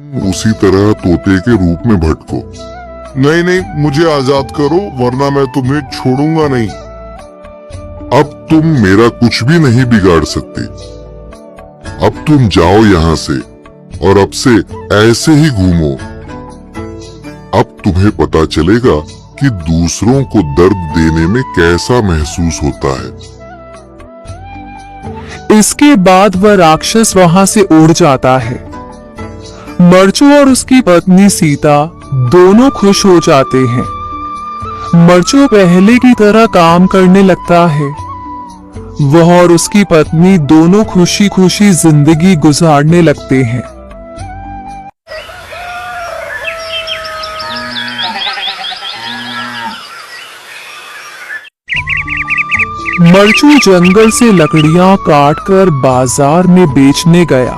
उसी तरह तोते के रूप में भटको। नहीं नहीं, मुझे आजाद करो वरना मैं तुम्हें छोड़ूंगा नहीं। अब तुम मेरा कुछ भी नहीं बिगाड़ सकते। अब तुम जाओ यहाँ से और अब से ऐसे ही घूमो। अब तुम्हें पता चलेगा कि दूसरों को दर्द देने में कैसा महसूस होता है। इसके बाद वह राक्षस वहां से उड़ जाता है। मरचू और उसकी पत्नी सीता दोनों खुश हो जाते हैं। मरचू पहले की तरह काम करने लगता है। वह और उसकी पत्नी दोनों खुशी खुशी जिंदगी गुजारने लगते हैं। मरचू जंगल से लकड़ियां काटकर बाजार में बेचने गया,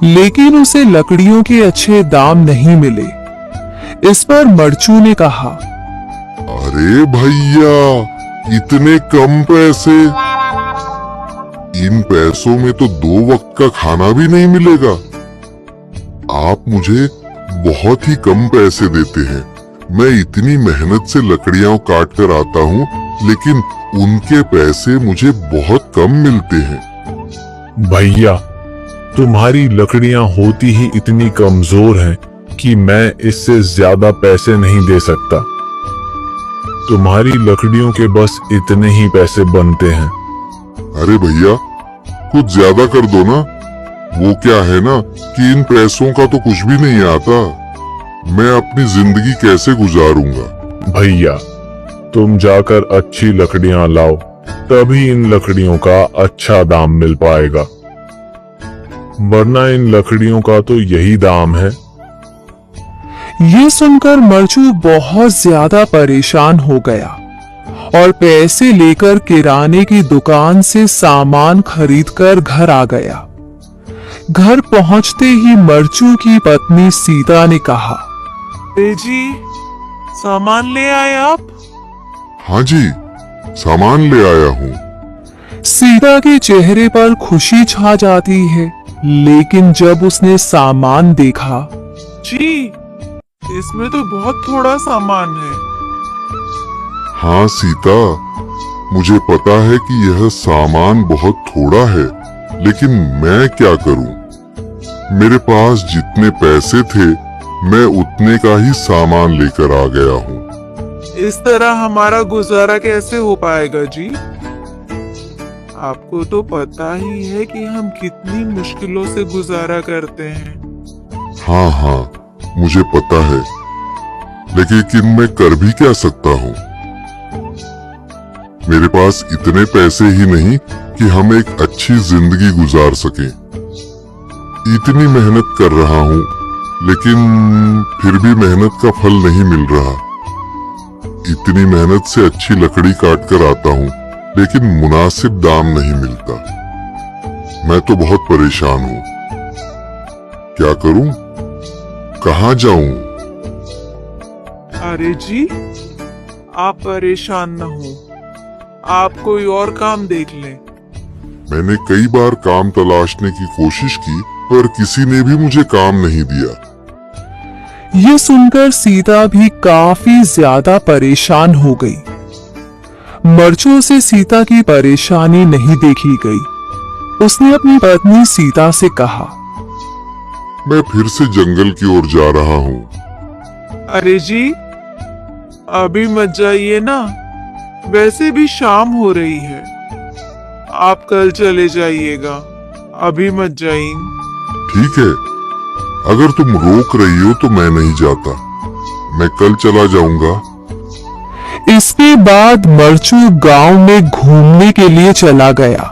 लेकिन उसे लकड़ियों के अच्छे दाम नहीं मिले। इस पर मरचू ने कहा, अरे भैया, इतने कम पैसे? इन पैसों में तो 2 वक्त का खाना भी नहीं मिलेगा। आप मुझे बहुत ही कम पैसे देते हैं। मैं इतनी मेहनत से लकड़ियां काट कर आता हूँ, लेकिन उनके पैसे मुझे बहुत कम मिलते हैं। भैया, तुम्हारी लकड़ियां होती ही इतनी कमजोर हैं कि मैं इससे ज्यादा पैसे नहीं दे सकता। तुम्हारी लकड़ियों के बस इतने ही पैसे बनते हैं। अरे भैया, कुछ ज्यादा कर दो ना। वो क्या है ना कि इन पैसों का तो कुछ भी नहीं आता। मैं अपनी जिंदगी कैसे गुजारूंगा? भैया, तुम जाकर अच्छी लकड़ियां लाओ, तभी इन लकड़ियों का अच्छा दाम मिल पाएगा, वरना इन लकड़ियों का तो यही दाम है। ये सुनकर मरचू बहुत ज्यादा परेशान हो गया और पैसे लेकर किराने की दुकान से सामान खरीदकर घर आ गया। घर पहुंचते ही मरचू की पत्नी सीता ने कहा, जी, सामान ले आए आप? हाँ जी, सामान ले आया हूँ। सीता के चेहरे पर खुशी छा जाती है, लेकिन जब उसने सामान देखा, जी, इसमें तो बहुत थोड़ा सामान है। हाँ सीता, मुझे पता है कि यह सामान बहुत थोड़ा है, लेकिन मैं क्या करूं? मेरे पास जितने पैसे थे, मैं उतने का ही सामान लेकर आ गया हूँ। इस तरह हमारा गुजारा कैसे हो पाएगा जी? आपको तो पता ही है कि हम कितनी मुश्किलों से गुजारा करते हैं। हाँ हाँ, मुझे पता है, लेकिन मैं कर भी क्या सकता हूँ? मेरे पास इतने पैसे ही नहीं कि हम एक अच्छी जिंदगी गुजार सकें। इतनी मेहनत कर रहा हूँ, लेकिन फिर भी मेहनत का फल नहीं मिल रहा। इतनी मेहनत से अच्छी लकड़ी काट कर आता हूँ, लेकिन मुनासिब दाम नहीं मिलता। मैं तो बहुत परेशान हूँ। क्या करूं? कहाँ जाऊं? अरे जी, आप परेशान न हो, आप कोई और काम देख लें। मैंने कई बार काम तलाशने की कोशिश की, पर किसी ने भी मुझे काम नहीं दिया। ये सुनकर सीता भी काफी ज्यादा परेशान हो गई। मरचू से सीता की परेशानी नहीं देखी गई। उसने अपनी पत्नी सीता से कहा, मैं फिर से जंगल की ओर जा रहा हूँ। अरे जी, अभी मत जाइए ना, वैसे भी शाम हो रही है। आप कल चले जाइएगा, अभी मत जाइए। ठीक है, अगर तुम रोक रही हो तो मैं नहीं जाता। मैं कल चला जाऊंगा। इसके बाद मरचू गांव में घूमने के लिए चला गया।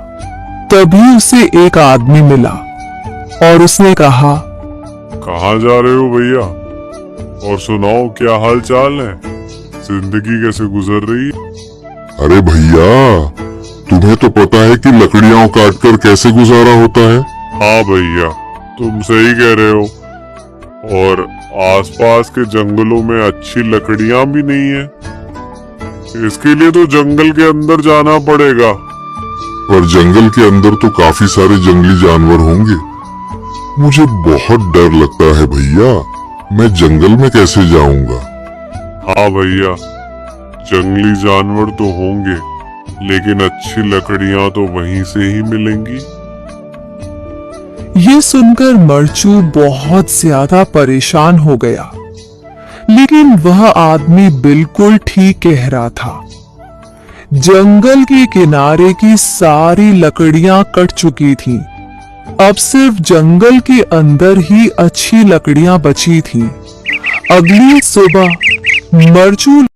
तभी उसे एक आदमी मिला और उसने कहा, कहाँ जा रहे हो भैया? और सुनाओ, क्या हाल चाल है? जिंदगी कैसे गुजर रही है? अरे भैया, तुम्हें तो पता है कि लकड़ियां काटकर कैसे गुजारा होता है। हाँ भैया, तुम सही कह रहे हो। और आसपास के जंगलों में अच्छी लकड़ियां भी नहीं है। इसके लिए तो जंगल के अंदर जाना पड़ेगा। पर जंगल के अंदर तो काफी सारे जंगली जानवर होंगे। मुझे बहुत डर लगता है भैया, मैं जंगल में कैसे जाऊंगा? हाँ भैया, जंगली जानवर तो होंगे, लेकिन अच्छी लकड़ियां तो वहीं से ही मिलेंगी। ये सुनकर मरचू बहुत ज्यादा परेशान हो गया, लेकिन वह आदमी बिल्कुल ठीक कह रहा था। जंगल के किनारे की सारी लकड़ियां कट चुकी थीं। अब सिर्फ जंगल के अंदर ही अच्छी लकड़ियां बची थीं। अगली सुबह मरचू